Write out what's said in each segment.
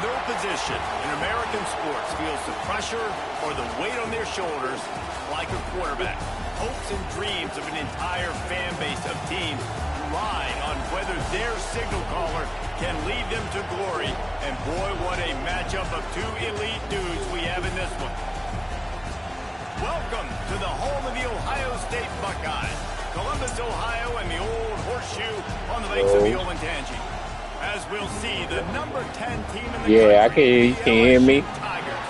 No position in American sports feels the pressure or the weight on their shoulders like a quarterback. Hopes and dreams of an entire fan base of teams ride on whether their signal caller can lead them to glory. And boy, what a matchup of two elite dudes we have in this one. Welcome to the home of the Ohio State Buckeyes. Columbus, Ohio, and the old horseshoe on the banks of the Olentangy. As we'll see, the number 10 team in the I can hear you. Can you hear me? Tigers,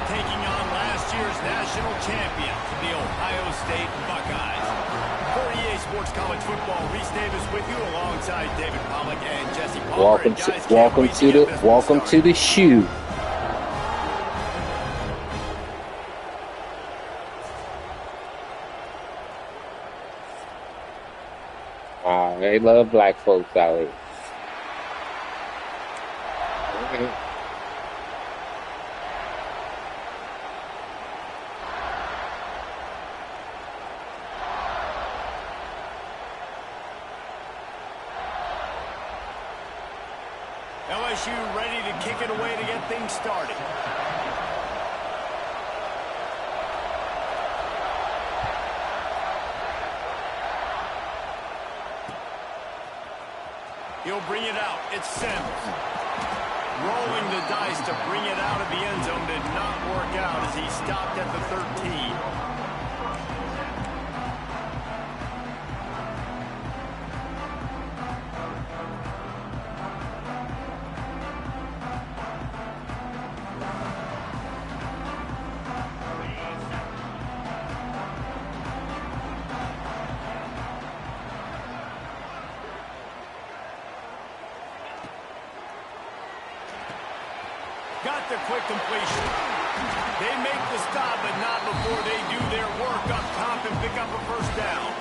taking on last year's national champion, the Ohio State Buckeyes. For EA Sports College Football, Reese Davis with you alongside David Pollack and Jesse Palmer. Welcome to the shoe. They love black folks out here. LSU ready to kick it away to get things started. He'll bring it out. It's Sims. Rolling the dice to bring it out of the end zone did not work out as he stopped at the 13. Got the quick completion. They make the stop, but not before they do their work up top and pick up a first down.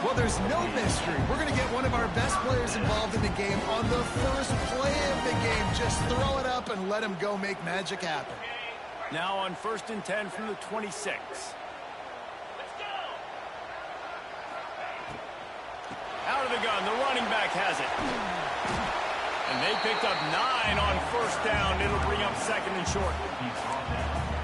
Well, there's no mystery. We're going to get one of our best players involved in the game on the first play of the game. Just throw it up and let him go make magic happen. Now on 1st and 10 from the 26. Out of the gun, the running back has it. And they picked up 9 on first down. It'll bring up 2nd and short.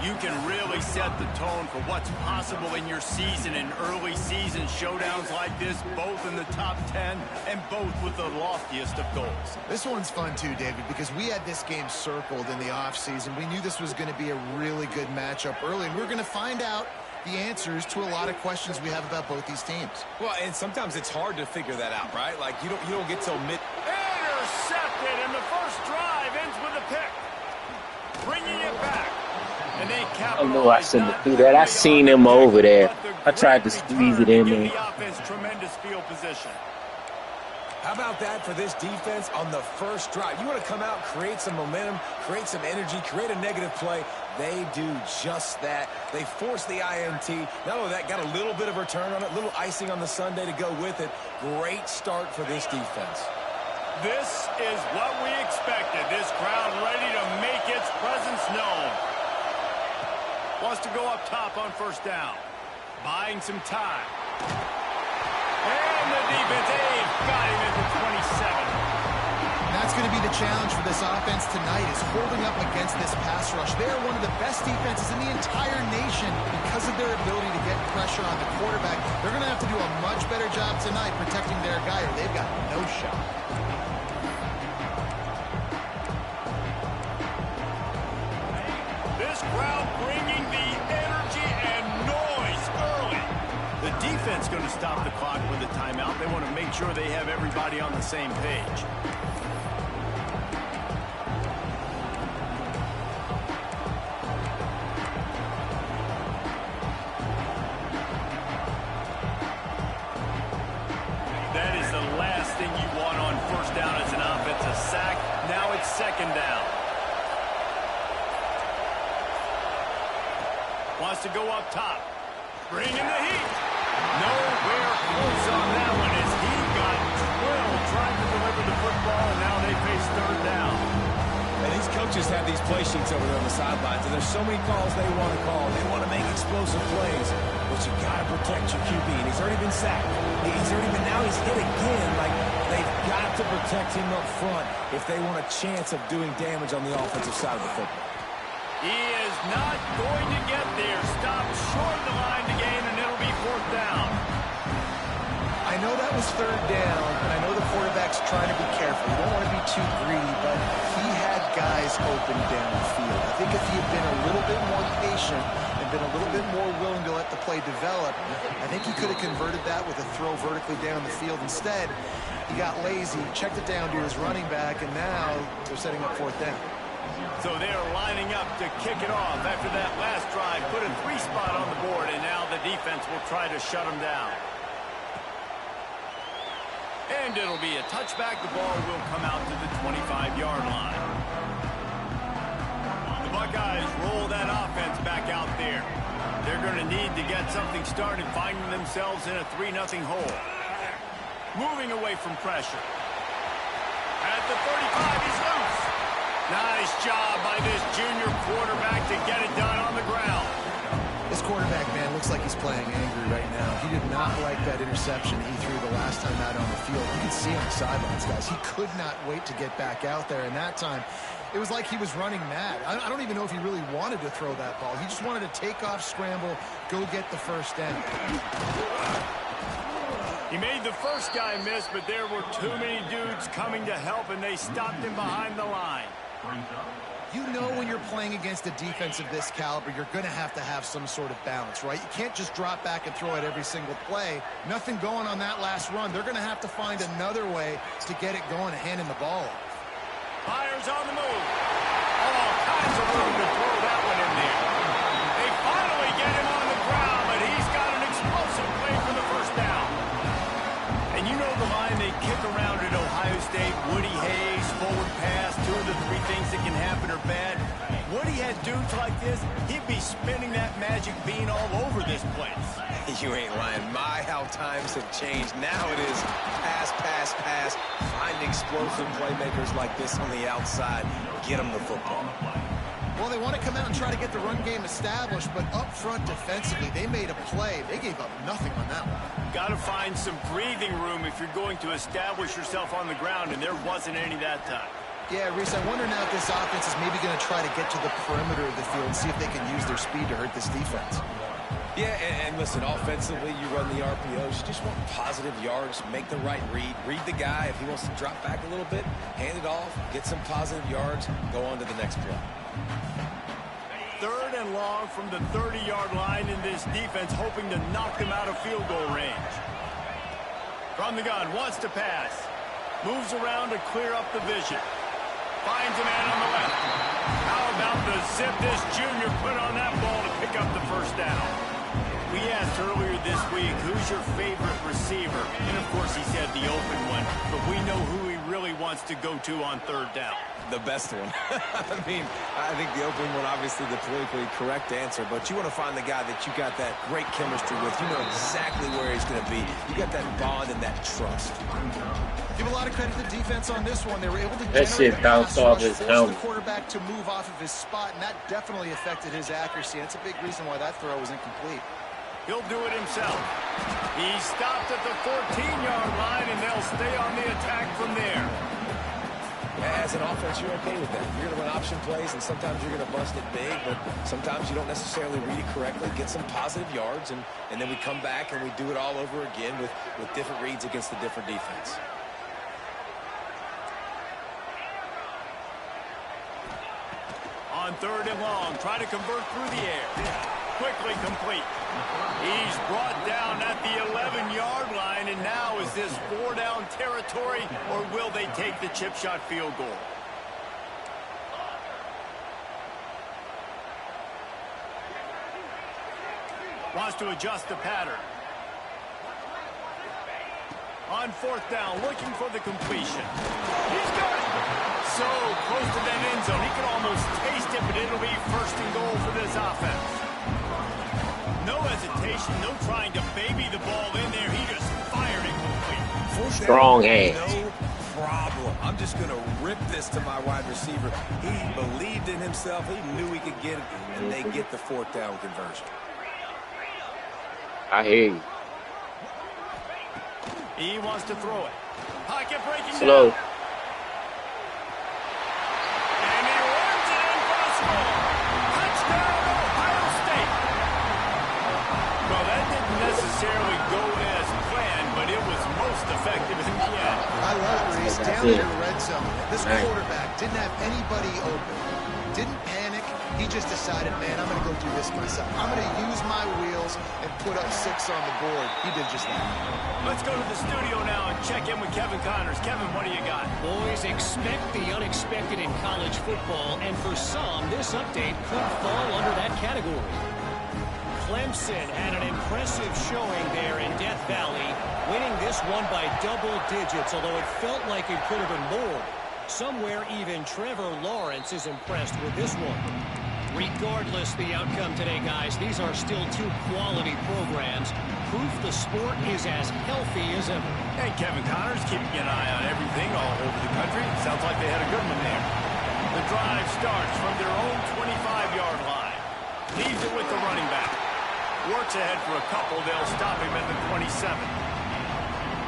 You can really set the tone for what's possible in your season in early season showdowns like this, both in the top 10 and both with the loftiest of goals. This one's fun too, David, because we had this game circled in the offseason. We knew this was going to be a really good matchup early, and we're going to find out the answers to a lot of questions we have about both these teams. Well, and sometimes it's hard to figure that out, right? Like you don't get till mid. Intercepted, and the first drive ends with a pick. Bringing it back. And they capitalize. I know I shouldn't do that. I seen him over there. I tried to squeeze it in there. The offense, tremendous field position. How about that for this defense on the first drive? You want to come out, create some momentum, create some energy, create a negative play. They do just that. They force the INT. Not only that, got a little bit of return on it, little icing on the sundae to go with it. Great start for this defense. This is what we expected. This crowd ready to make its presence known. Wants to go up top on first down. Buying some time. And the defense got him at the 27. That's going to be the challenge for this offense tonight, is holding up against this pass rush. They're one of the best defenses in the entire nation because of their ability to get pressure on the quarterback. They're going to have to do a much better job tonight protecting their guy, or they've got no shot. This crowd bringing the energy and noise early. The defense going to stop the clock with a timeout. They want to make sure they have everybody on the same page. That is the last thing you want on first down as an offensive sack. Now it's 2nd down. Wants to go up top. Bringing the heat. Nowhere close on that one as he got drilled trying to deliver the football, and now they face 3rd down. And these coaches have these play sheets over there on the sidelines, and there's so many calls they want to call. They want to make explosive plays, but you got to protect your QB, and he's already been sacked. He's hit again. Like, They've got to protect him up front if they want a chance of doing damage on the offensive side of the football. He is not going to get there. Stopped short of the line to gain, and it'll be 4th down. I know that was 3rd down, and I know the quarterback's trying to be careful. You don't want to be too greedy, but he had guys open down the field. I think if he had been a little bit more patient and been a little bit more willing to let the play develop, I think he could have converted that with a throw vertically down the field. Instead, he got lazy, checked it down to his running back, and now they're setting up 4th down. So they're lining up to kick it off after that last drive. Put a 3 spot on the board, and now the defense will try to shut them down. And it'll be a touchback. The ball will come out to the 25-yard line. The Buckeyes roll that offense back out there. They're going to need to get something started, finding themselves in a 3-0 hole. Moving away from pressure. At the 35, he's loose. Nice job by this junior quarterback to get it done on the ground. This quarterback, man, looks like he's playing angry right now. He did not like that interception he threw the last time out on the field. You can see on the sidelines, guys. He could not wait to get back out there, and that time it was like he was running mad. I don't even know if he really wanted to throw that ball. He just wanted to take off, scramble, go get the 1st down. He made the first guy miss, but there were too many dudes coming to help, and they stopped him behind the line. You know when you're playing against a defense of this caliber, you're going to have some sort of balance, right? You can't just drop back and throw it every single play. Nothing going on that last run. They're going to have to find another way to get it going and handing the ball off. Myers on the move. All kinds of room to throw that one in there. They finally get him on the ground, but he's got an explosive play for the 1st down. And you know the line they kick around at Ohio State, Woody Hayes, forward pass, 2 of the 3 things that can happen are bad. Woody had dudes like this, he'd be spinning that magic bean all over this place. You ain't lying. My, how times have changed. Now it is pass, pass, pass. Find explosive playmakers like this on the outside. Get them the football. Well, they want to come out and try to get the run game established, but up front defensively, they made a play. They gave up nothing on that one. Got to find some breathing room if you're going to establish yourself on the ground, and there wasn't any that time. Yeah, Reese, I wonder now if this offense is maybe going to try to get to the perimeter of the field and see if they can use their speed to hurt this defense. Yeah, and listen, offensively, you run the RPOs. You just want positive yards, make the right read. Read the guy. If he wants to drop back a little bit, hand it off, get some positive yards, go on to the next play. 3rd and long from the 30-yard line, in this defense hoping to knock them out of field goal range. From the gun, wants to pass. Moves around to clear up the vision. Finds a man on the left. How about the zip this junior put on that ball to pick up the 1st down? We asked earlier this week, who's your favorite receiver? And, of course, he said the open one. But we know who he really wants to go to on 3rd down. The best one. I mean, I think the open one, obviously the politically correct answer, but you want to find the guy that you got that great chemistry with. You know exactly where he's going to be. You got that bond and that trust. Give a lot of credit to the defense on this one. They were able to that shit bounced off his helmet. The quarterback to move off of his spot, and that definitely affected his accuracy. That's a big reason why that throw was incomplete. He'll do it himself. He stopped at the 14-yard line, and they'll stay on the attack from there. As an offense, you're okay with that. You're going to run option plays, and sometimes you're going to bust it big, but sometimes you don't necessarily read it correctly, get some positive yards, and then we come back and we do it all over again with different reads against the different defense. On 3rd and long, try to convert through the air. Quickly complete. He's brought down at the 11-yard line, and now is this 4-down territory, or will they take the chip shot field goal? Wants to adjust the pattern. On 4th down, looking for the completion. He's got it. So close to that end zone. He can almost taste it, but it'll be 1st and goal for this offense. No hesitation, no trying to baby the ball in there. He just fired it complete. Strong hands. No problem. I'm just going to rip this to my wide receiver. He believed in himself. He knew he could get it, and they get the 4th down conversion. I hear you. He wants to throw it. Pocket breaking Slow. down. And he runs it in for the score. Touchdown, Ohio State. Well, that didn't necessarily go as planned, but it was most effective in the end. I love it, Reese. Down in the red zone. This quarterback didn't have anybody open. Didn't panic. He just decided, man, I'm going to go do this myself. I'm going to use my wheels and put up 6 on the board. He did just that. Let's go to the studio now and check in with Kevin Connors. Kevin, what do you got? Boys, expect the unexpected in college football, and for some, this update could fall under that category. Clemson had an impressive showing there in Death Valley, winning this one by double digits, although it felt like it could have been more. Somewhere even Trevor Lawrence is impressed with this one. Regardless the outcome today, guys, these are still 2 quality programs. Proof the sport is as healthy as ever. Hey, Kevin Connors keeping an eye on everything all over the country. Sounds like they had a good one there. The drive starts from their own 25-yard line. Leaves it with the running back. Works ahead for a couple. They'll stop him at the 27.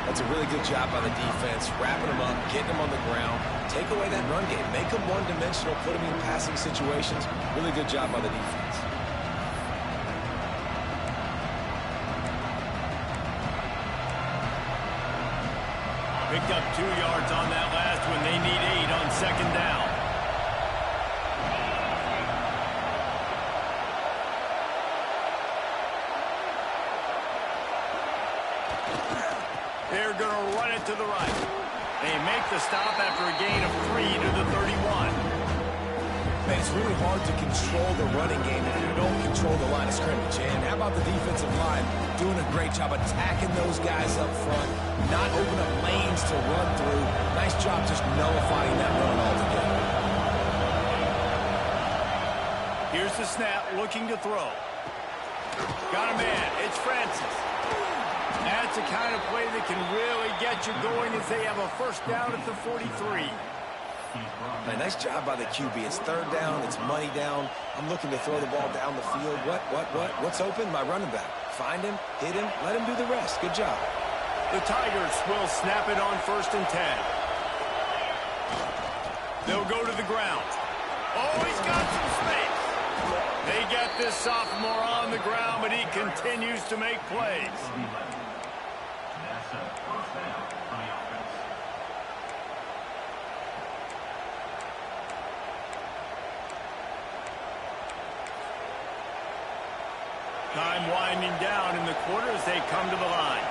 That's a really good job by the defense, wrapping them up, getting them on the ground, take away that run game, make them one-dimensional, put them in passing situations. Really good job by the defense. Picked up 2 yards on that last one. They need 8 on second down. They're going to run it to the right. They make the stop after a gain of 3 to the 31. Man, it's really hard to control the running game if you don't control the line of scrimmage. And how about the defensive line doing a great job attacking those guys up front, not open up lanes to run through. Nice job just nullifying that run altogether. Here's the snap, looking to throw. Got a man. It's Francis. That's the kind of play that can really get you going as they have a first down at the 43. Man, nice job by the QB. It's third down. It's money down. I'm looking to throw the ball down the field. What's open? My running back. Find him, hit him, let him do the rest. Good job. The Tigers will snap it on 1st and 10. They'll go to the ground. Oh, he's got some space. They get this sophomore on the ground, but he continues to make plays. Time winding down in the quarter as they come to the line.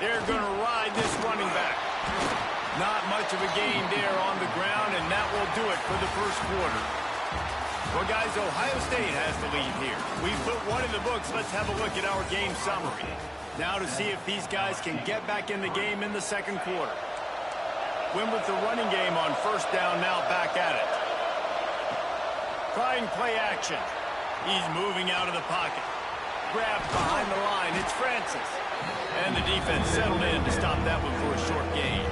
They're going to ride this running back. Not much of a gain there on the ground, and that will do it for the first quarter. Well, guys, Ohio State has the lead here. We've put one in the books. Let's have a look at our game summary. Now to see if these guys can get back in the game in the second quarter. Win with the running game on first down, now back at it. Trying play action. He's moving out of the pocket. Grabbed behind the line. It's Francis. And the defense settled in to stop that one for a short gain.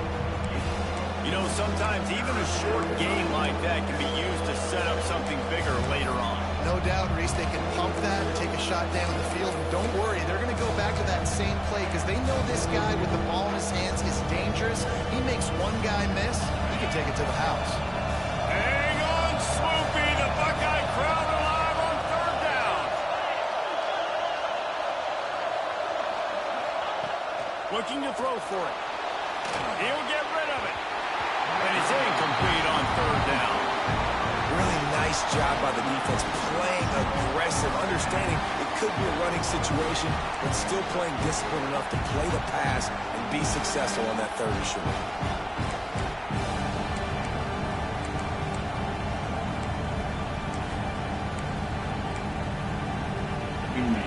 You know, sometimes even a short gain like that can be used to set up something bigger later on. No doubt, Reese, they can pump that, take a shot down the field, and don't worry, they're going to go back to that same play because they know this guy with the ball in his hands is dangerous. He makes one guy miss, he can take it to the house. Hang on, Swoopy, the Buckeye crowd alive on third down. Looking to throw for it. He'll get rid of it. And it's incomplete on third down. Really nice job by the defense, playing aggressive, understanding it could be a running situation, but still playing disciplined enough to play the pass and be successful on that third and short.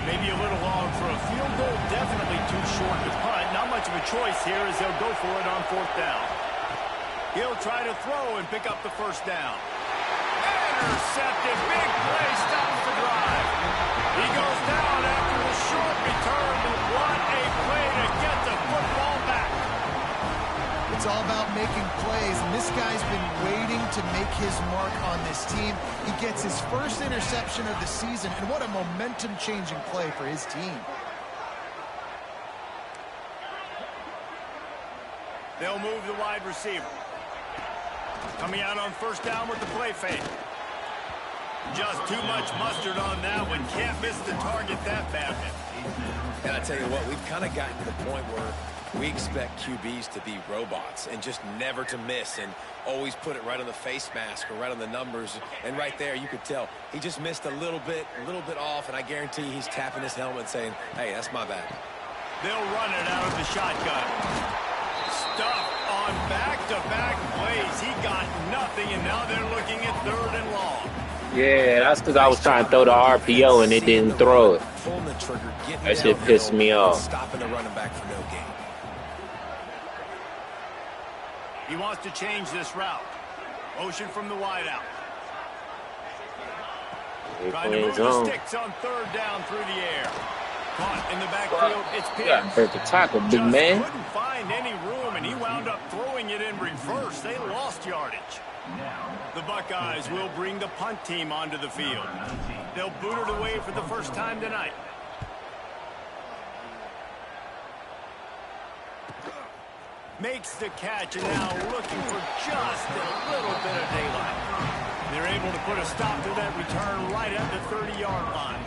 Maybe a little long for a field goal, definitely too short to punt. Not much of a choice here as they'll go for it on fourth down. He'll try to throw and pick up the first down. Intercepted, big play, stops the drive. He goes down after the short return, but what a play to get the football back. It's all about making plays, and this guy's been waiting to make his mark on this team. He gets his first interception of the season, and what a momentum-changing play for his team. They'll move the wide receiver. Coming out on first down with the play fake. Just too much mustard on that one. Can't miss the target that bad. And I tell you what, we've kind of gotten to the point where we expect QBs to be robots and just never to miss and always put it right on the face mask or right on the numbers. And right there, you could tell he just missed a little bit off, and I guarantee he's tapping his helmet saying, hey, that's my bad. They'll run it out of the shotgun. Stuff on back-to-back plays. He got nothing, and now they're looking at 3rd and long. Yeah, that's because I was trying to throw the RPO and it didn't throw it. Pulling the trigger, getting that shit pissed me off. Stopping the running back for no gain. He wants to change this route. Motion from the wideout. Trying to move the sticks on 3rd down through the air. Caught in the backfield. It's Pierce. Hurt the tackle, big man. Couldn't find any room, and he wound up throwing it in reverse. They lost yardage. The Buckeyes will bring the punt team onto the field. They'll boot it away for the first time tonight. Makes the catch, and now looking for just a little bit of daylight. They're able to put a stop to that return right at the 30-yard line.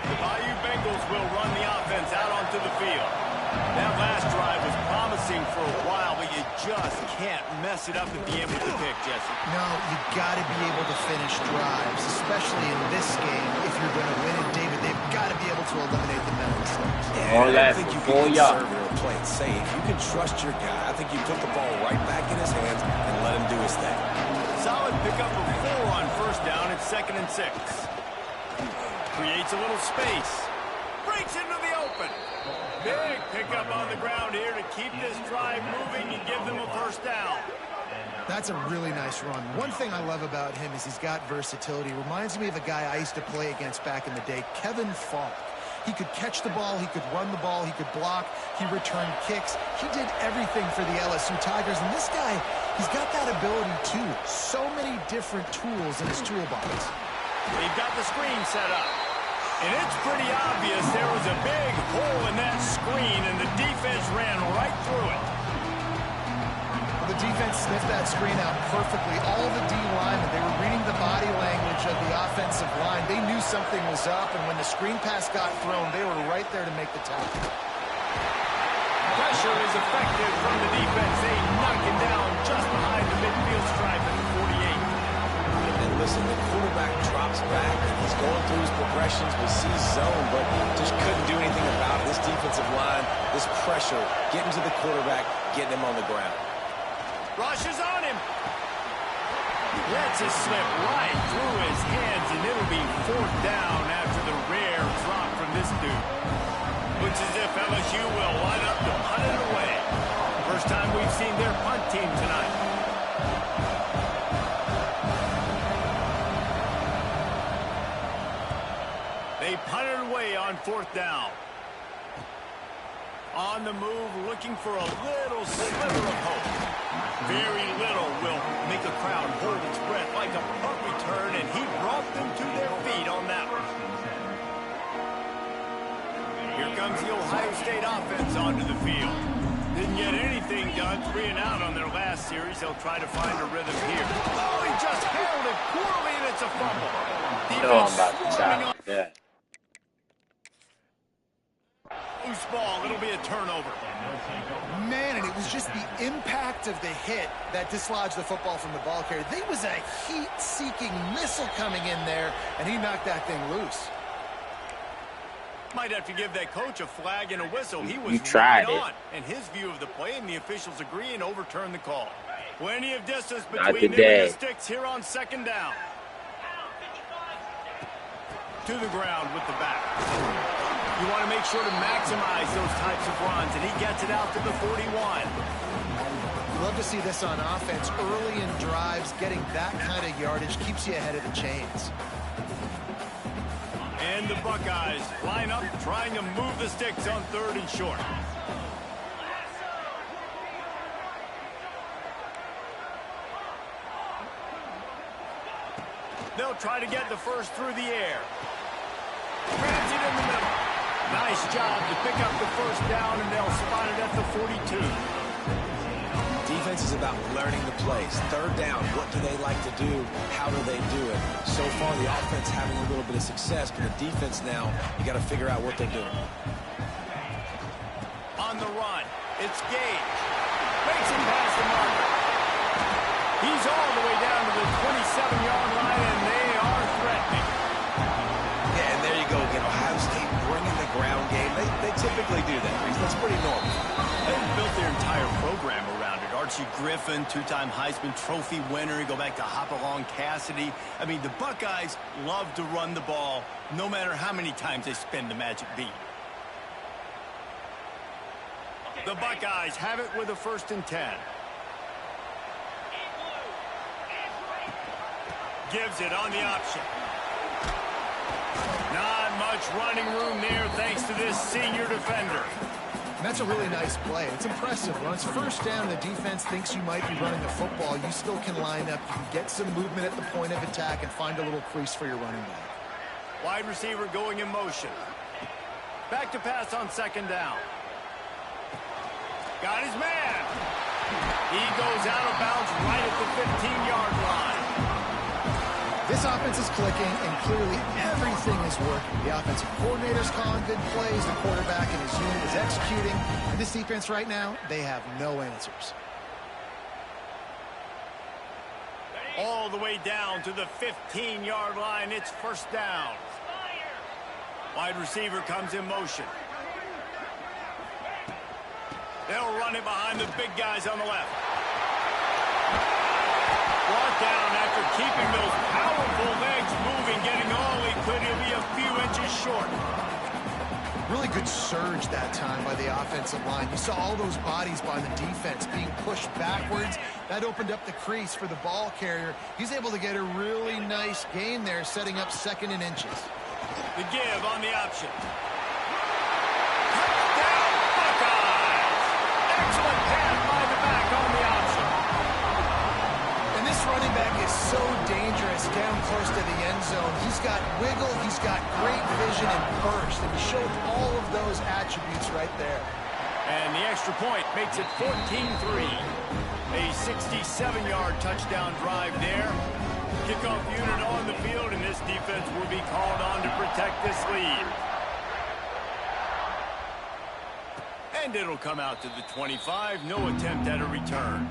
The Bayou Bengals will run the offense out onto the field. That last drive was promising for a while, but you just can't mess it up at the end with the pick, Jesse. No, you got to be able to finish drives, especially in this game. If you're going to win it, David, they've got to be able to eliminate the mental mistakes. All that I think you for can ya. conservative or play it safe. You can trust your guy. I think you put the ball right back in his hands and let him do his thing. Solid pickup of 4 on first down at 2nd and 6. Creates a little space. Breaks into the open. Big pickup on the ground here to keep this drive moving and give them a first down. That's a really nice run. One thing I love about him is he's got versatility. Reminds me of a guy I used to play against back in the day, Kevin Falk. He could catch the ball, he could run the ball, he could block, he returned kicks. He did everything for the LSU Tigers, and this guy, he's got that ability too. So many different tools in his toolbox. They've got the screen set up. And it's pretty obvious there was a big hole in that screen, and the defense ran right through it. Well, the defense sniffed that screen out perfectly. All the D linemen, they were reading the body language of the offensive line. They knew something was up, and when the screen pass got thrown, they were right there to make the tackle. Pressure is effective from the defense. They knock it down just behind the midfield stripe at the 48. And listen, the quarterback drops back, and he's going through his progressions. We see zone, but just couldn't do anything about it. This defensive line, this pressure, getting to the quarterback, getting him on the ground. Rush is on him. Lets it slip right through his hands, and it'll be 4th down after the rare drop from this dude. Looks as if LSU will line up to punt it away. First time we've seen their punt team tonight. They punted away on 4th down. On the move, looking for a little sliver of hope. Very little will make a crowd hold its breath like a punt return, and he brought them to their feet on that one. Here comes the Ohio State offense onto the field. Didn't get anything done, 3 and out on their last series. They'll try to find a rhythm here. Oh, he just handled it poorly, and it's a fumble. No, I'm about to stop. Yeah. Loose ball, it'll be a turnover. Man, and it was just the impact of the hit that dislodged the football from the ball carrier. There was a heat-seeking missile coming in there, and he knocked that thing loose. Might have to give that coach a flag and a whistle. He was You tried right it. on. And his view of the play, and the officials agree and overturn the call. Plenty of distance Not between them today. and the sticks here on 2nd down. To the ground with the back. You want to make sure to maximize those types of runs, and he gets it out to the 41. Love to see this on offense. Early in drives, getting that kind of yardage keeps you ahead of the chains. And the Buckeyes line up, trying to move the sticks on 3rd and short. They'll try to get the first through the air. Grabs it in the middle. Nice job to pick up the first down, and they'll spot it at the 42. Defense is about learning the plays. Third down, what do they like to do? How do they do it? So far, the offense having a little bit of success, but the defense now, you got to figure out what they're doing. On the run, it's Gage. Makes him past the marker. He's all the way down to the 27-yard line, and they are threatening. Yeah, and there you go again. Ohio State bringing the ground game. They typically do that. That's pretty normal. They've built their entire program around it. Archie Griffin, two-time Heisman Trophy winner. You go back to Hopalong Cassidy. I mean, the Buckeyes love to run the ball, no matter how many times they spin the magic beat. The Buckeyes have it with a 1st and 10. Gives it on the option. Not much running room there thanks to this senior defender. And that's a really nice play. It's impressive. When it's 1st down, the defense thinks you might be running the football. You still can line up. You can get some movement at the point of attack and find a little crease for your running back. Wide receiver going in motion. Back to pass on 2nd down. Got his man. He goes out of bounds right at the 15-yard line. This offense is clicking, and clearly everything is working. The offensive coordinator's calling good plays. The quarterback and his unit is executing. And this defense right now, they have no answers. All the way down to the 15-yard line. It's 1st down. Wide receiver comes in motion. They'll run it behind the big guys on the left. Brought down after keeping those powerful legs moving, getting all he could. He'll be a few inches short. Really good surge that time by the offensive line. You saw all those bodies by the defense being pushed backwards. That opened up the crease for the ball carrier. He's able to get a really nice gain there, setting up 2nd and inches. The give on the option. Touchdown, Buckeyes! Excellent pass by the back on the option. And this running back is so dangerous down close to the end zone. He's got wiggle, he's got great vision and burst, and he showed all of those attributes right there. And the extra point makes it 14-3. A 67-yard touchdown drive there. Kickoff unit on the field, and this defense will be called on to protect this lead. And it'll come out to the 25. No attempt at a return.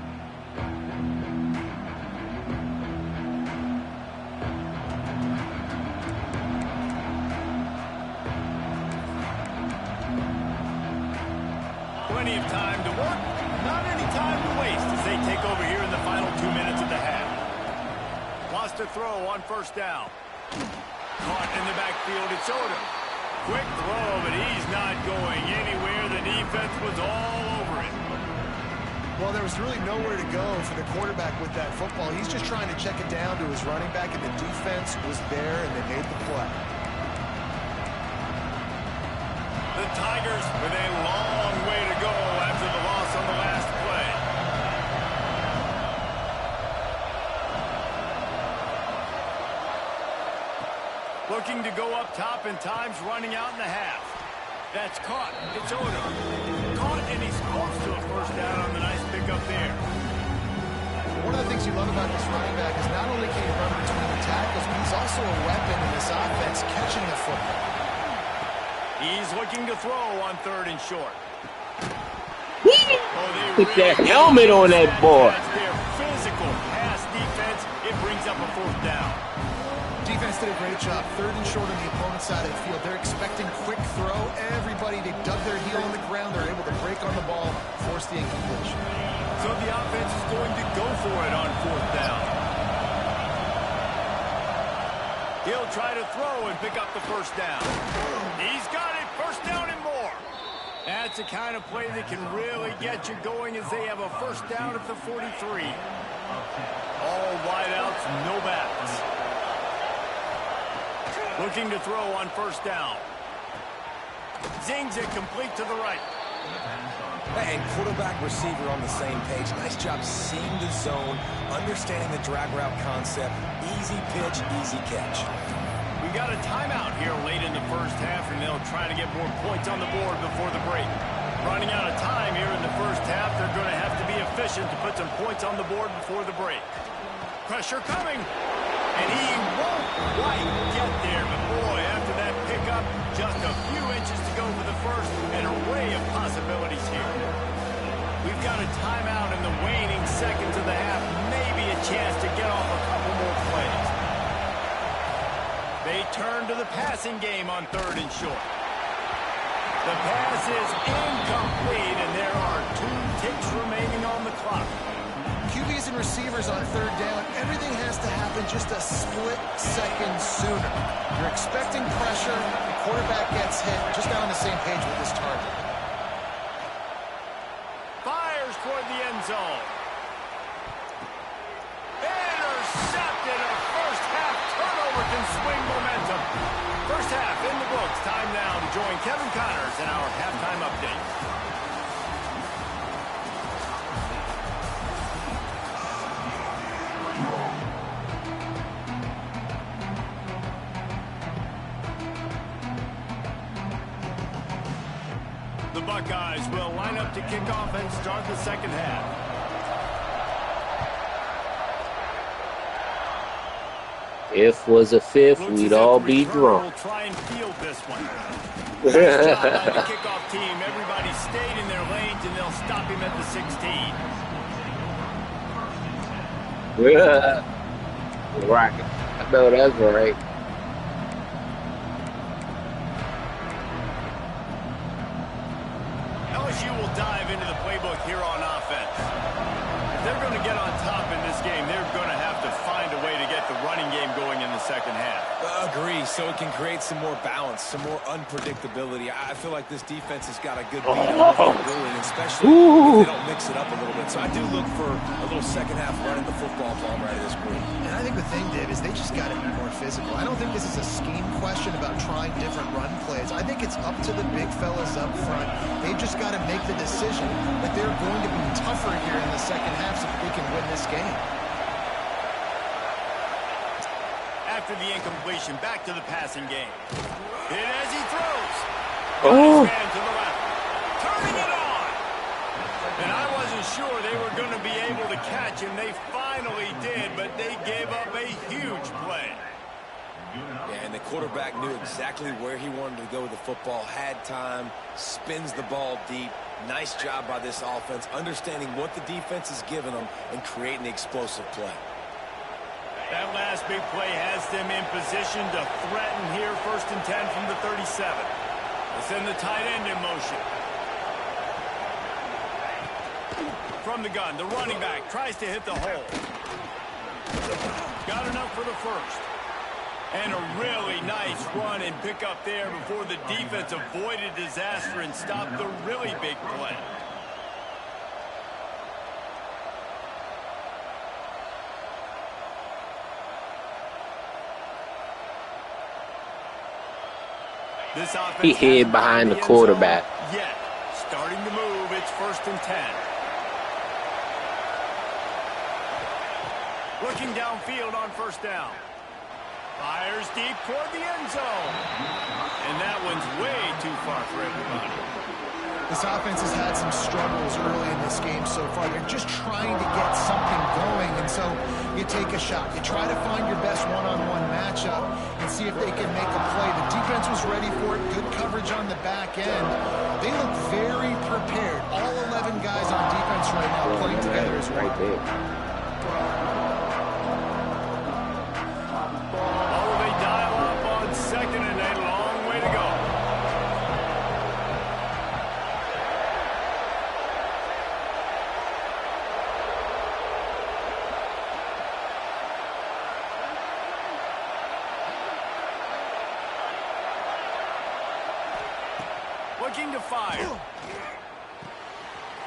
Plenty of time to work, not any time to waste as they take over here in the final 2 minutes of the half. Lost a throw on 1st down. Caught in the backfield, it's Odom. Quick throw, but he's not going anywhere. The defense was all over it. Well, there was really nowhere to go for the quarterback with that football. He's just trying to check it down to his running back, and the defense was there, and they made the play. The Tigers with a long way to go after the loss on the last play. Looking to go up top, and time's running out in the half. That's caught. It's Odom. Caught, and he's close to a 1st down on the nice pickup there. One of the things you love about this running back is not only can he run between the tackles, but he's also a weapon in this offense catching the football. He's looking to throw on 3rd and short. Put that helmet on that boy. That's their physical pass defense. It brings up a 4th down. Defense did a great job. 3rd and short on the opponent's side of the field. They're expecting quick throw. Everybody, they dug their heel on the ground. They're able to break on the ball, force the incompletion. So the offense is going to go for it on 4th down. He'll try to throw and pick up the 1st down. He's got it. 1st down and more. That's the kind of play that can really get you going as they have a 1st down at the 43. All wideouts, no backs. Looking to throw on 1st down. Zings it complete to the right. And quarterback receiver on the same page. Nice job seeing the zone, understanding the drag route concept. Easy pitch, easy catch. We got a timeout here late in the first half, and they'll try to get more points on the board before the break. Running out of time here in the first half, they're going to have to be efficient to put some points on the board before the break. Pressure coming, and he won't quite get there, but boy, after that pickup, just a few inches to go for the first, an array of possibilities here. We've got a timeout in the waning seconds of the half, maybe a chance to get off a couple more plays. They turn to the passing game on 3rd and short. The pass is incomplete, and there are 2 ticks remaining on the clock. QBs and receivers on 3rd down, everything has to happen just a split second sooner. You're expecting pressure, the quarterback gets hit, just not on the same page with this target. Fires toward the end zone. Intercepted. A first half turnover can swing momentum. First half in the books. Time now to join Kevin Connors in our halftime update. The Buckeyes will line up to kick off and start the second half. If was a fifth, Looks we'd as all if the be returner drunk. will try and field this one. Nice job by the kickoff team. Everybody stayed in their lanes, and they'll stop him at the 16. Right. I know that's right. LSU will dive into the playbook here on offense. If they're going to get on top in this game, they're going to have to find a way to get the running game going in the second half. Agree, so it can create some more balance, some more unpredictability. I feel like this defense has got a good beat on what they're doing, especially if they don't mix it up a little bit. So I do look for a little second half running the football ball right of this group. And I think the thing, Dave, is they just got to be more physical. I don't think this is a scheme question about trying different run plays. I think it's up to the big fellas up front. They've just got to make the decision that they're going to be tougher here in the second half so that they can win this game. After the incompletion, back to the passing game. And as he throws, Oh. man to the left, turning it on. And I wasn't sure they were going to be able to catch him. They finally did, but they gave up a huge play. Yeah, and the quarterback knew exactly where he wanted to go with the football, had time, spins the ball deep. Nice job by this offense, understanding what the defense is giving them and creating the explosive play. That last big play has them in position to threaten here. 1st and 10 from the 37. They send the tight end in motion. From the gun, the running back tries to hit the hole. Got enough for the first. And a really nice run and pick up there before the defense avoided disaster and stopped the really big play. This offense He hid behind the quarterback. Yet, starting to move, it's 1st and 10. Looking downfield on 1st down. Fires deep toward the end zone. And that one's way too far for everybody. This offense has had some struggles early in this game so far. They're just trying to get something going, and so you take a shot. You try to find your best one-on-one matchup and see if they can make a play. The defense was ready for it. Good coverage on the back end. They look very prepared. All 11 guys on defense right now playing together as one. Right there. Oh, they dial up on 2nd and a long way to go. Looking to fire.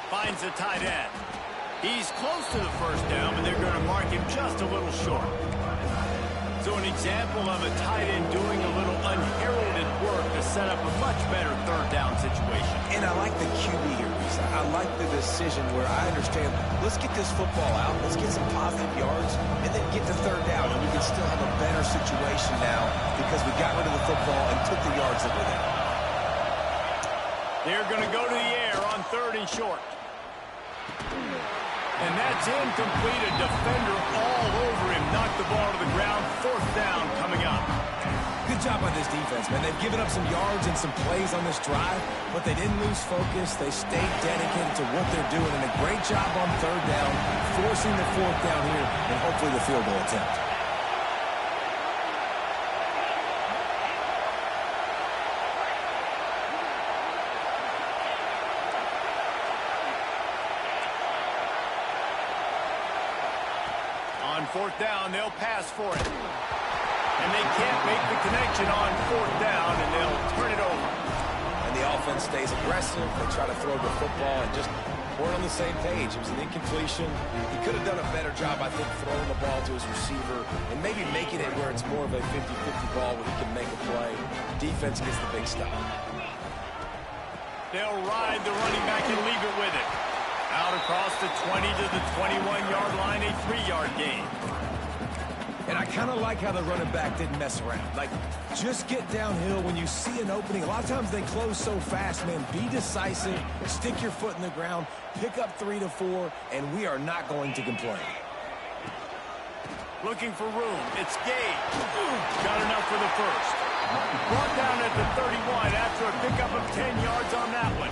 Finds the tight end. He's close to the 1st down, but they're going to mark him just a little short. So an example of a tight end doing a little unheralded work to set up a much better third down situation. And I like the QB here, Reese. I like the decision where I understand, let's get this football out, let's get some positive yards, and then get to third down, and we can still have a better situation now because we got rid of the football and took the yards that were there. They're going to go to the air on 3rd and short. And that's incomplete. A defender all over him. Knocked the ball to the ground. 4th down coming up. Good job by this defense, man. They've given up some yards and some plays on this drive, but they didn't lose focus. They stayed dedicated to what they're doing, and a great job on 3rd down, forcing the 4th down here, and hopefully the field goal attempt. On 4th down, they'll pass for it. And they can't make the connection on 4th down, and they'll turn it over. And the offense stays aggressive. They try to throw the football and just weren't on the same page. It was an incompletion. He could have done a better job, I think, throwing the ball to his receiver and maybe making it where it's more of a 50-50 ball where he can make a play. Defense gets the big stop. They'll ride the running back and leave it with it. Out across the 20 to the 21-yard line, a 3-yard gain. And I kind of like how the running back didn't mess around. Like, just get downhill when you see an opening. A lot of times they close so fast, man. Be decisive, stick your foot in the ground, pick up 3 to 4, and we are not going to complain. Looking for room. It's Gage. Got enough for the first. Brought down at the 31 after a pickup of 10 yards on that one.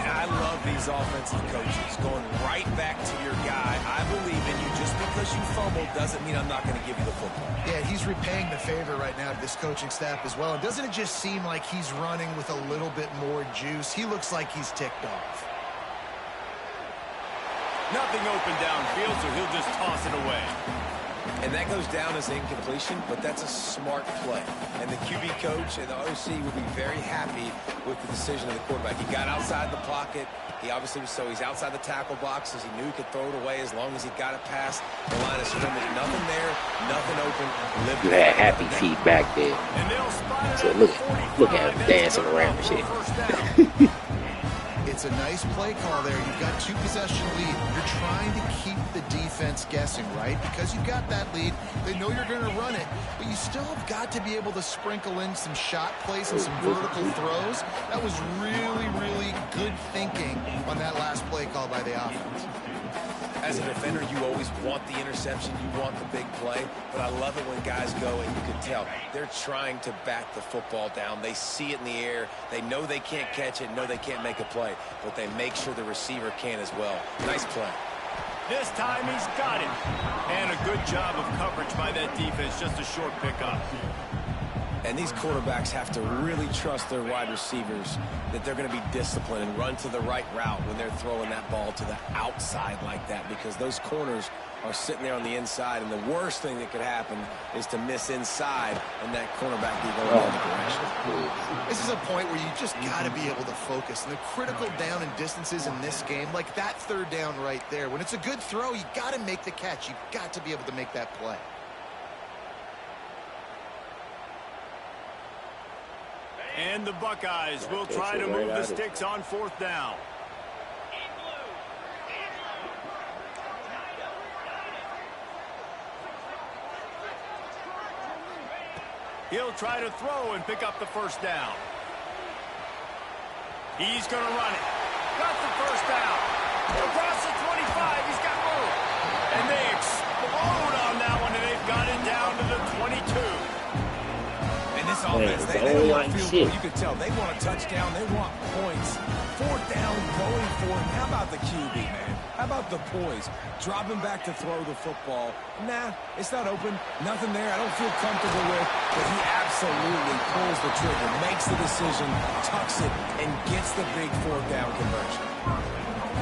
I love these offensive coaches going right back to your guy. I believe in you. Just because you fumbled doesn't mean I'm not going to give you the football. Yeah, he's repaying the favor right now to this coaching staff as well. And doesn't it just seem like he's running with a little bit more juice? He looks like he's ticked off. Nothing open downfield, so he'll just toss it away. And that goes down as incompletion, but that's a smart play. And the QB coach and the OC will be very happy with the decision of the quarterback. He got outside the pocket. He obviously was he's outside the tackle boxes. He knew he could throw it away as long as he got it past the line of scrimmage. Nothing there, nothing open. You had happy feet back there. And they'll spot it So look at him dancing around and shit. It's a nice play call there. You've got 2-possession lead. You're trying to keep the defense guessing, right? Because you've got that lead, they know you're going to run it, but you still have got to be able to sprinkle in some shot plays and some vertical throws. That was really, really good thinking on that last play call by the offense. As a defender, you always want the interception. You want the big play. But I love it when guys go, and you can tell, they're trying to back the football down. They see it in the air. They know they can't catch it, know they can't make a play. But they make sure the receiver can as well. Nice play. This time he's got it. And a good job of coverage by that defense. Just a short pickup. And these quarterbacks have to really trust their wide receivers that they're going to be disciplined and run to the right route when they're throwing that ball to the outside like that, because those corners are sitting there on the inside, and the worst thing that could happen is to miss inside and that cornerback be going the other direction. This is a point where you just got to be able to focus. And the critical down and distances in this game, like that 3rd down right there, when it's a good throw, you got to make the catch. You've got to be able to make that play. And the Buckeyes will try to move the sticks on 4th down. He'll try to throw and pick up the 1st down. He's going to run it. Got the 1st down. Across the 25, he's got room. And they explode on that one, and they've got it down to the 22. This offense, they don't want to feel good. You can tell they want a touchdown. They want points. 4th down, going for it. How about the QB, man? How about the poise? Dropping back to throw the football. Nah, it's not open. Nothing there I don't feel comfortable with. But he absolutely pulls the trigger, makes the decision, tucks it, and gets the big 4th down conversion.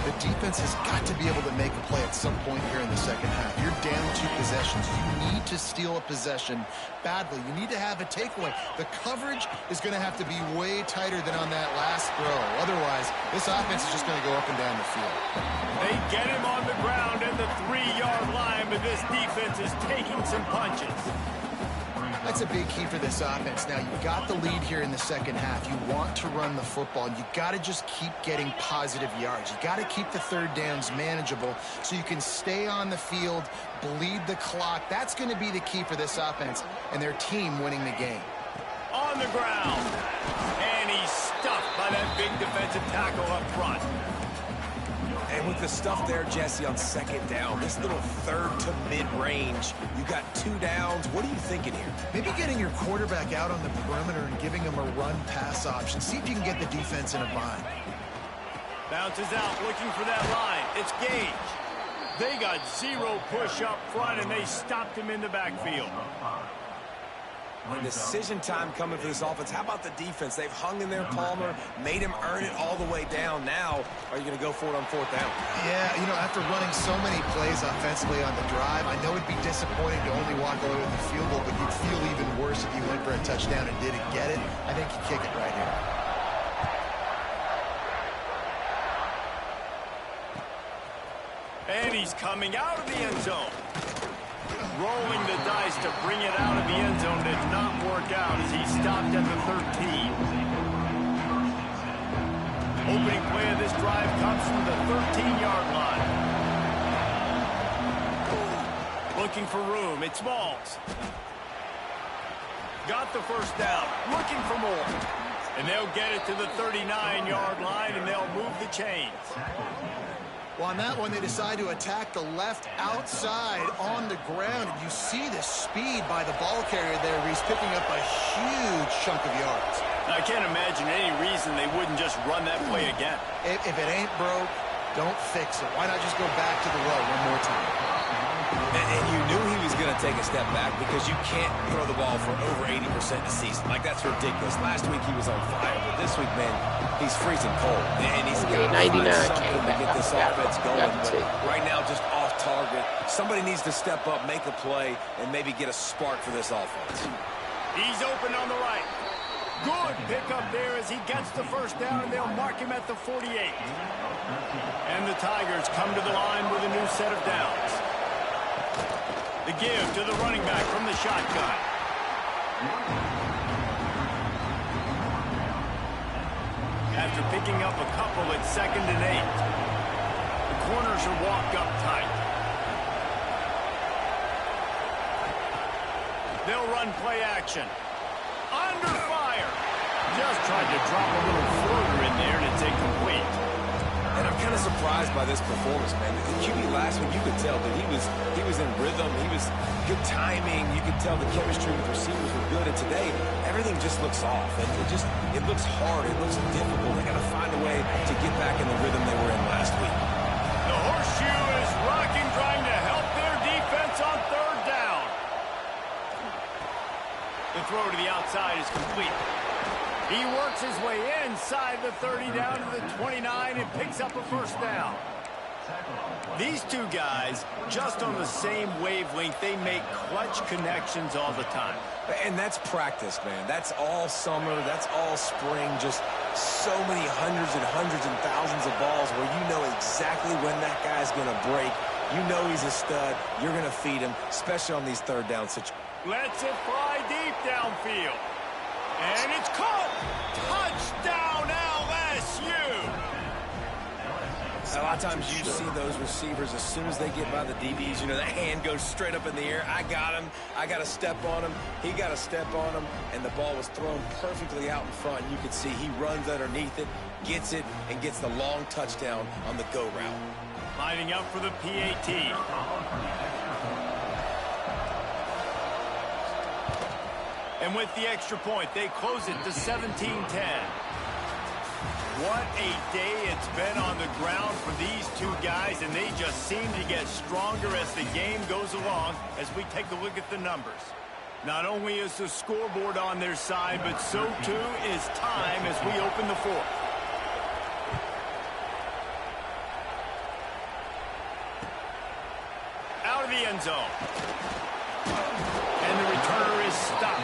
The defense has got to be able to make a play at some point here in the second half. You're down 2 possessions. You need to steal a possession badly. You need to have a takeaway. The coverage is going to have to be way tighter than on that last throw. Otherwise, this offense is just going to go up and down the field. They get him on the ground at the 3-yard line, but this defense is taking some punches. That's a big key for this offense. Now, you've got the lead here in the second half. You want to run the football. You got to just keep getting positive yards. You got to keep the third downs manageable so you can stay on the field, bleed the clock. That's going to be the key for this offense and their team winning the game. On the ground. And he's stuffed by that big defensive tackle up front. And with the stuff there, Jesse, on second down, this little third to mid-range, you got 2 downs. What are you thinking here? Maybe getting your quarterback out on the perimeter and giving him a run-pass option. See if you can get the defense in a bind. Bounces out, looking for that line. It's Gage. They got 0 push up front, and they stopped him in the backfield. Decision time coming for this offense. How about the defense? They've hung in there, Palmer, made him earn it all the way down. Now, are you going to go for it on 4th down? Yeah, you know, after running so many plays offensively on the drive, I know it'd be disappointing to only walk away with the field goal, but you'd feel even worse if you went for a touchdown and didn't get it. I think you kick it right here. And he's coming out of the end zone. Rolling the dice to bring it out of the end zone did not work out as he stopped at the 13. Opening play of this drive comes from the 13-yard line. Looking for room. It's Smalls. Got the first down. Looking for more. And they'll get it to the 39-yard line, and they'll move the chains. Well, on that one, they decide to attack the left outside on the ground. And you see the speed by the ball carrier there. He's picking up a huge chunk of yards. I can't imagine any reason they wouldn't just run that play again. If it ain't broke, don't fix it. Why not just go back to the well one more time? And you knew he was going to take a step back because you can't throw the ball for over 80% a season. Like, that's ridiculous. Last week he was on fire, but this week, man, he's freezing cold. And he's got to find something to get this offense going. But right now, just off target. Somebody needs to step up, make a play, and maybe get a spark for this offense. He's open on the right. Good pickup there as he gets the first down, and they'll mark him at the 48. And the Tigers come to the line with a new set of downs. The give to the running back from the shotgun. After picking up a couple at 2nd and 8, the corners are walked up tight. They'll run play action. Under fire. Just tried to drop a little floater in there, and it's incomplete. And I'm kind of surprised by this performance, man. The QB last week, you could tell that he was in rhythm. He was good timing. You could tell the chemistry with receivers were good. And today, everything just looks off. It looks hard. It looks difficult. They got to find a way to get back in the rhythm they were in last week. The horseshoe is rocking, trying to help their defense on 3rd down. The throw to the outside is complete. He works his way inside the 30 down to the 29 and picks up a first down. These two guys, just on the same wavelength, they make clutch connections all the time. And that's practice, man. That's all summer. That's all spring. Just so many hundreds and thousands of balls where you know exactly when that guy's going to break. You know he's a stud. You're going to feed him, especially on these 3rd down situations. Lets it fly deep downfield. And it's caught. Touchdown, LSU. A lot of times you see those receivers, as soon as they get by the DBs, you know, that hand goes straight up in the air. I got him. I got to step on him. He got to step on him. And the ball was thrown perfectly out in front. You can see he runs underneath it, gets it, and gets the long touchdown on the go route. Lining up for the PAT. And with the extra point, they close it to 17-10. What a day it's been on the ground for these two guys, and they just seem to get stronger as the game goes along as we take a look at the numbers. Not only is the scoreboard on their side, but so too is time as we open the 4th. Out of the end zone. And the returner is stopped.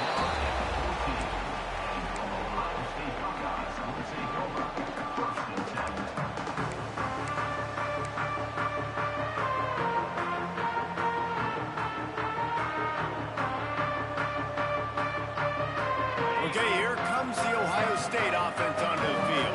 Okay, here comes the Ohio State offense onto the field.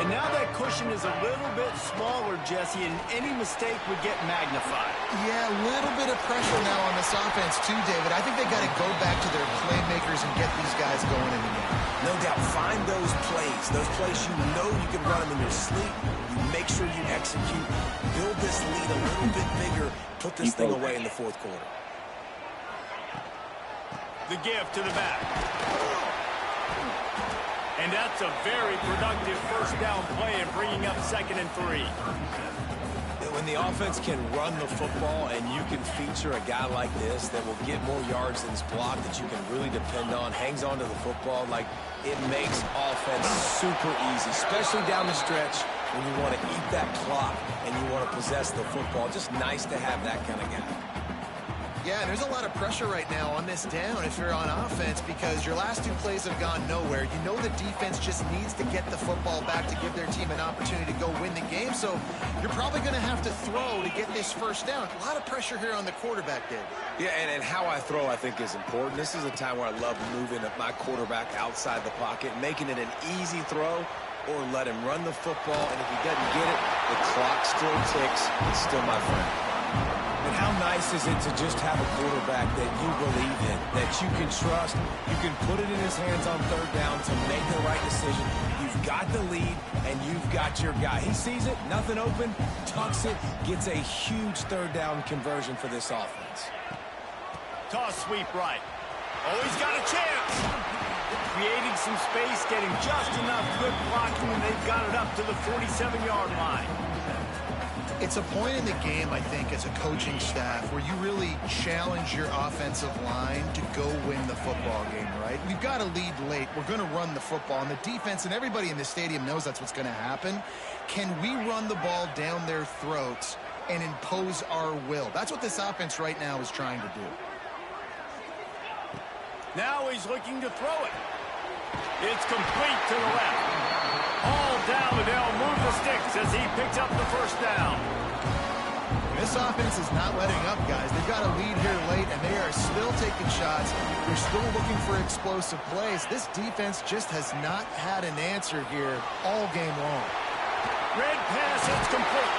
And now that cushion is a little bit smaller, Jesse, and any mistake would get magnified. Yeah, a little bit of pressure now on this offense too, David. I think they got to go back to their playmakers and get these guys going in the game. No doubt, find those plays you know you can run them in your sleep. You make sure you execute, build this lead a little bit bigger, put this thing away in the fourth quarter. The give to the back. And that's a very productive first down play and bringing up 2nd and 3. When the offense can run the football and you can feature a guy like this that will get more yards than his block, that you can really depend on, hangs on to the football, like it makes offense super easy, especially down the stretch when you want to eat that clock and you want to possess the football. Just nice to have that kind of guy. Yeah, and there's a lot of pressure right now on this down if you're on offense because your last 2 plays have gone nowhere. You know the defense just needs to get the football back to give their team an opportunity to go win the game, so you're probably going to have to throw to get this first down. A lot of pressure here on the quarterback, Dave. Yeah, and how I throw, I think, is important. This is a time where I love moving my quarterback outside the pocket, making it an easy throw, or let him run the football, and if he doesn't get it, the clock still ticks. It's still my friend. And how nice is it to just have a quarterback that you believe in, that you can trust, you can put it in his hands on 3rd down to make the right decision. You've got the lead, and you've got your guy. He sees it, nothing open, tucks it, gets a huge 3rd down conversion for this offense. Toss sweep right. Oh, he's got a chance. Creating some space, getting just enough good blocking, and they've got it up to the 47-yard line. It's a point in the game, I think, as a coaching staff where you really challenge your offensive line to go win the football game, right? We've got to lead late. We're going to run the football. And the defense and everybody in the stadium knows that's what's going to happen. Can we run the ball down their throats and impose our will? That's what this offense right now is trying to do. Now he's looking to throw it. It's complete to the left. All down, and they'll move the sticks as he picks up the first down. This offense is not letting up, guys. They've got a lead here late, and they are still taking shots. They're still looking for explosive plays. This defense just has not had an answer here all game long. Red pass, it's complete.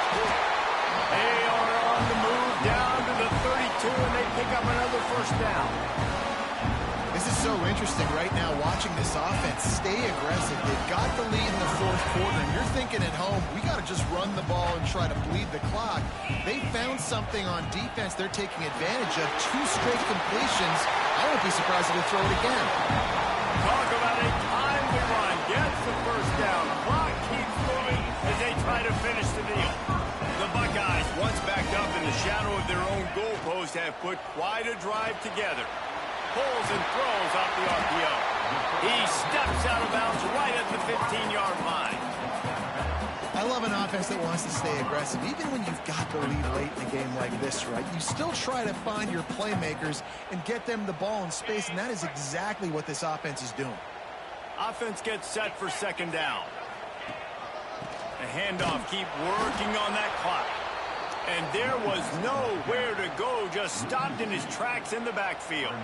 They are on the move down to the 32, and they pick up another first down. This is so interesting right now watching this offense stay aggressive. They've got the lead in the 4th quarter, and you're thinking at home, we got to just run the ball and try to bleed the clock. They found something on defense they're taking advantage of. 2 straight completions. I won't be surprised if they throw it again. Talk about a timely run. Gets the first down. Clock keeps moving as they try to finish the deal. The Buckeyes, once backed up in the shadow of their own goalpost, have put quite a drive together. Pulls and throws off the RPO. He steps out of bounds right at the 15-yard line. I love an offense that wants to stay aggressive. Even when you've got the lead late in a game like this, right, you still try to find your playmakers and get them the ball in space, and that is exactly what this offense is doing. Offense gets set for 2nd down. The handoff, keep working on that clock. And there was nowhere to go, just stopped in his tracks in the backfield.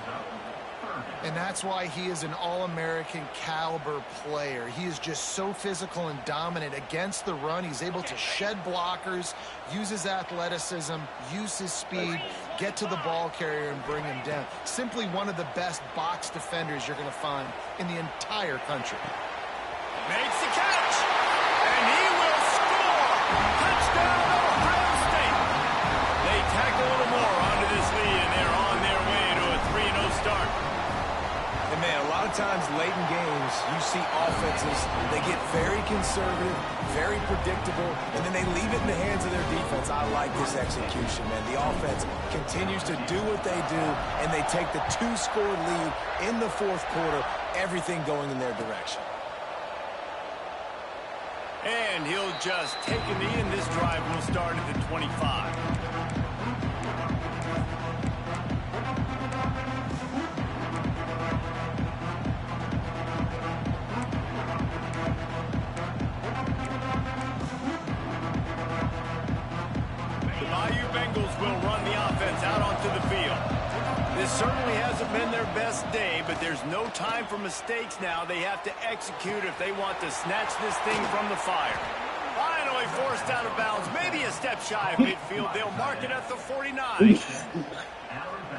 And that's why he is an All-American caliber player. He is just so physical and dominant against the run. He's able to shed blockers, use his athleticism, use his speed, get to the ball carrier and bring him down. Simply one of the best box defenders you're going to find in the entire country. Makes the catch, and he will score. Touchdown, Ohio State. They tack a little more onto this lead, and they're on their way to a 3-0 start. And man, a lot of times late in games, you see offenses, they get very conservative, very predictable, and then they leave it in the hands of their defense. I like this execution, man. The offense continues to do what they do, and they take the 2-score lead in the 4th quarter, everything going in their direction. And he'll just take a knee, and this drive will start at the 25. The Bayou Bengals will run the offense out onto the field. This certainly hasn't been their best day, but there's no time for mistakes now. They have to execute if they want to snatch this thing from the fire. Finally forced out of bounds, maybe a step shy of midfield. They'll mark it at the 49.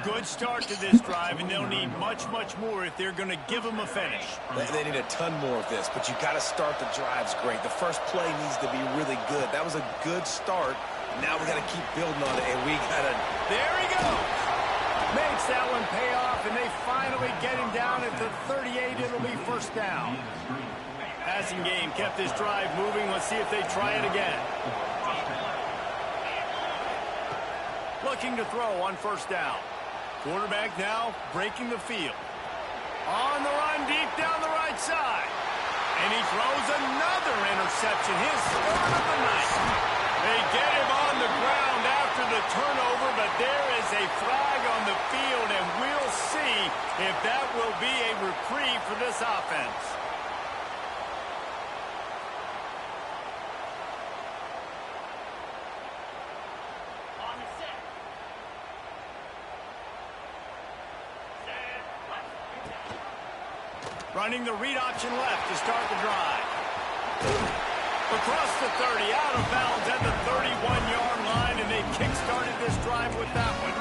Good start to this drive, and they'll need much, much more if they're going to give them a finish. They need a ton more of this, but you got to start the drives great. The first play needs to be really good. That was a good start. Now we got to keep building on it, and we got to... There he goes. Makes that one pay off, and they finally get him down at the 38. It'll be first down. Passing game kept this drive moving. Let's see if they try it again. Looking to throw on first down. Quarterback now breaking the field. On the run deep down the right side. And he throws another interception. His third of the night. They get him on the ground after the turnover, but there is a flag on the field, and we'll see if that will be a reprieve for this offense. Running the read option left to start the drive. Across the 30, out of bounds at the 31-yard line, and they kick-started this drive with that one.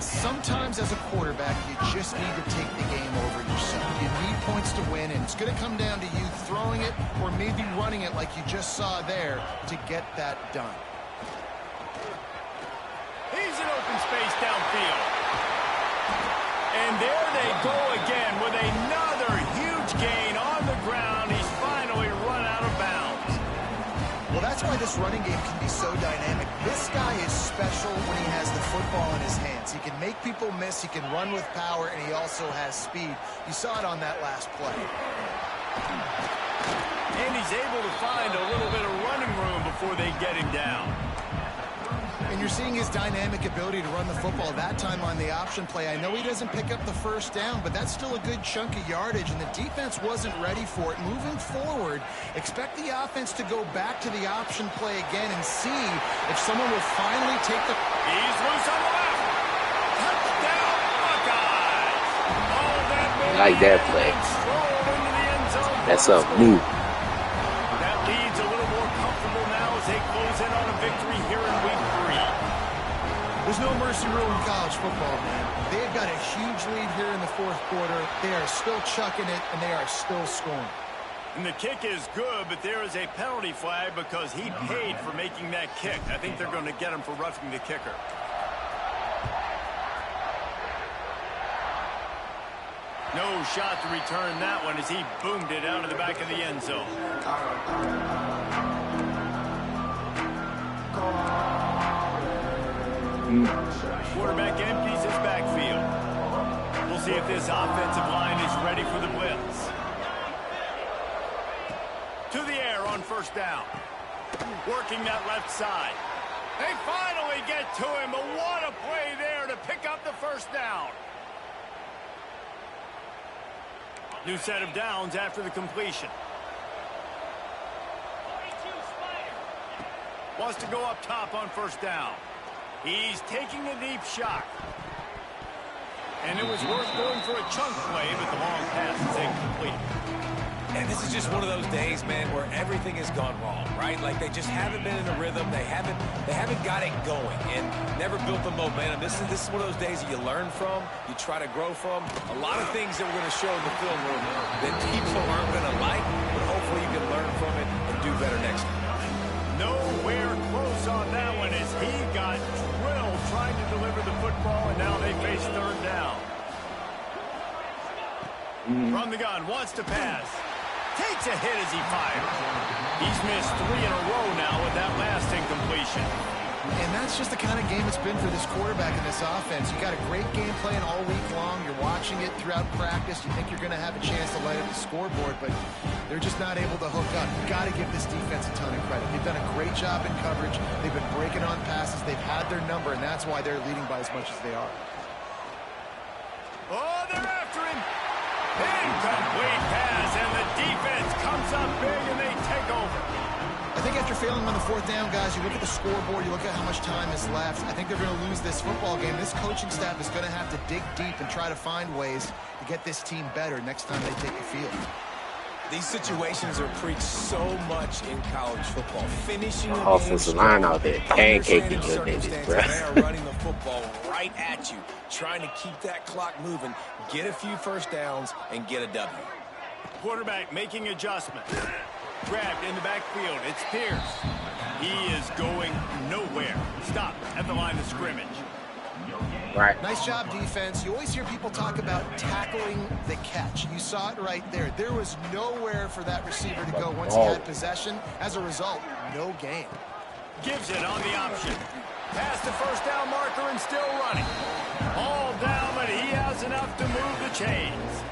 Sometimes as a quarterback, you just need to take the game over yourself. You need points to win, and it's going to come down to you throwing it or maybe running it like you just saw there to get that done. He's in open space downfield. And there they go again with another huge gain on the ground. He's finally run out of bounds. Well, that's why this running game can be so dynamic. This guy is special when he has the football in his hands. He can make people miss, he can run with power, and he also has speed. You saw it on that last play. And he's able to find a little bit of running room before they get him down. And you're seeing his dynamic ability to run the football that time on the option play. I know he doesn't pick up the first down, but that's still a good chunk of yardage, and the defense wasn't ready for it. Moving forward, expect the offense to go back to the option play again and see if someone will finally take the... He's loose on the left. Touchdown, Buckeyes. All that I like that play. That's something new. That lead's a little more comfortable now as they close in on a victory here in week 3. There's no mercy rule in college football, man. They've got a huge lead here in the fourth quarter. They are still chucking it, and they are still scoring. And the kick is good, but there is a penalty flag because he paid for making that kick. I think they're going to get him for roughing the kicker. No shot to return that one as he boomed it out of the back of the end zone. Quarterback empties his backfield. We'll see if this offensive line is ready for the blitz. To the air on first down. Working that left side. They finally get to him, but what a play there to pick up the first down. New set of downs after the completion. Wants to go up top on first down. He's taking a deep shot. And it was worth going for a chunk play, but the long pass is incomplete. And this is just one of those days, man, where everything has gone wrong, right? Like they just haven't been in a rhythm. They haven't got it going and never built the momentum. This is one of those days that you learn from, you try to grow from. A lot of things that we're going to show in the film room that people aren't going to like, but hopefully you can learn from it and do better next time. Nowhere close on that one as he got drilled trying to deliver the football, and now they face third down. From the gun, wants to pass. Takes a hit as he fires. He's missed 3 in a row now with that last incompletion. And that's just the kind of game it's been for this quarterback in this offense. You got a great game plan all week long. You're watching it throughout practice. You think you're going to have a chance to light up the scoreboard, but they're just not able to hook up. You got to give this defense a ton of credit. They've done a great job in coverage. They've been breaking on passes. They've had their number, and that's why they're leading by as much as they are. Oh, they're after him. Incomplete pass, and the defense comes up big, and they take over. I think after failing on the 4th down, guys, you look at the scoreboard, you look at how much time is left. I think they're going to lose this football game. This coaching staff is going to have to dig deep and try to find ways to get this team better next time they take the field. These situations are preached so much in college football. Finishing the offensive line out there pancaking your niggas, bro. They are running the football right at you, trying to keep that clock moving, get a few first downs, and get a W. Quarterback making adjustments. Grabbed in the backfield. It's Pierce. He is going nowhere. Stop at the line of scrimmage. Right. Nice job, defense. You always hear people talk about tackling the catch. You saw it right there. There was nowhere for that receiver to go once he had possession. As a result, no gain. Gives it on the option. Past the first down marker and still running. All down, but he has enough to move the chains.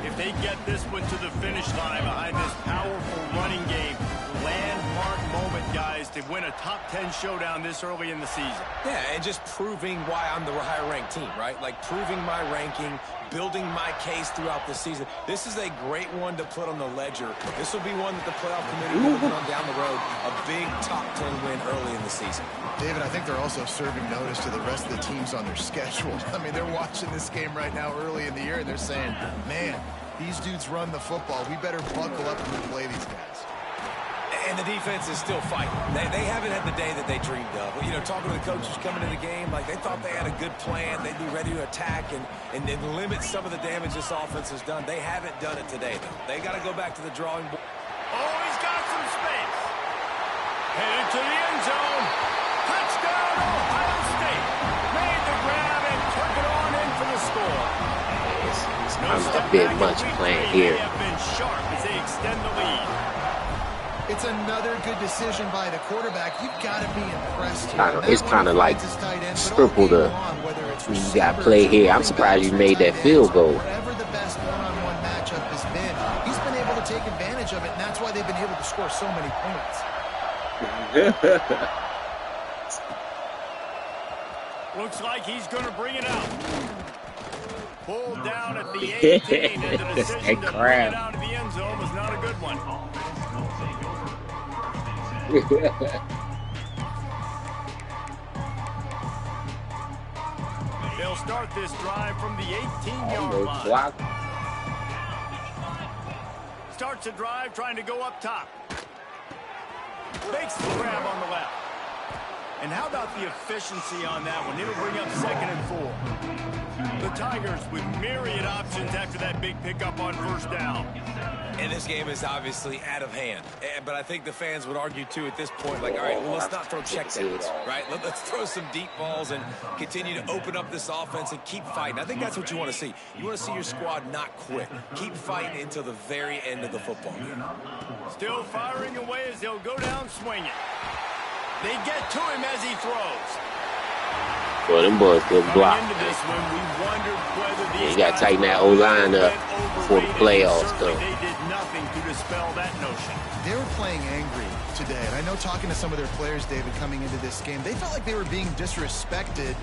If they get this one to the finish line behind this powerful running game, landmark moment, guys, to win a top 10 showdown this early in the season. Yeah, and just proving why I'm the higher-ranked team, right? Like proving my ranking, building my case throughout the season. This is a great one to put on the ledger. This will be one that the playoff committee will put on down the road. A big top 10 win early in the season. David, I think they're also serving notice to the rest of the teams on their schedule. I mean, they're watching this game right now early in the year, and they're saying, man, these dudes run the football. We better buckle up and play these guys. And the defense is still fighting. They haven't had the day that they dreamed of. You know, talking to the coaches coming into the game, like they thought they had a good plan. They'd be ready to attack and limit some of the damage this offense has done. They haven't done it today, though. They got to go back to the drawing board. Oh, he's got some space. Headed to the end zone. Touchdown, Ohio State. Made the grab and took it on in for the score. It's kind of a bit much playing here. They have been sharp as they extend the lead. It's another good decision by the quarterback. You've got to be impressed here. It's kind of like scribble the you got to play here. I'm surprised you made that field goal. Whatever the best one-on-one matchup has been, he's been able to take advantage of it, and that's why they've been able to score so many points. Looks like he's going to bring it out. Pulled down at the 18, and the decision to bring it out of the end zone was not a good one. They'll start this drive from the 18-yard line. Starts a drive trying to go up top. Makes the grab on the left. And how about the efficiency on that one? It'll bring up 2nd and 4. The Tigers with myriad options after that big pickup on first down. And this game is obviously out of hand. But I think the fans would argue, too, at this point, like, all right, well, let's not throw checkdowns, right? Let's throw some deep balls and continue to open up this offense and keep fighting. I think that's what you want to see. You want to see your squad not quit. Keep fighting until the very end of the football game. Still firing away as they'll go down swinging. They get to him as he throws. Well, them boys good block. You got to tighten that O-line up before the playoffs come. They did nothing to dispel that notion. They were playing angry today, and I know talking to some of their players, David, coming into this game, they felt like they were being disrespected.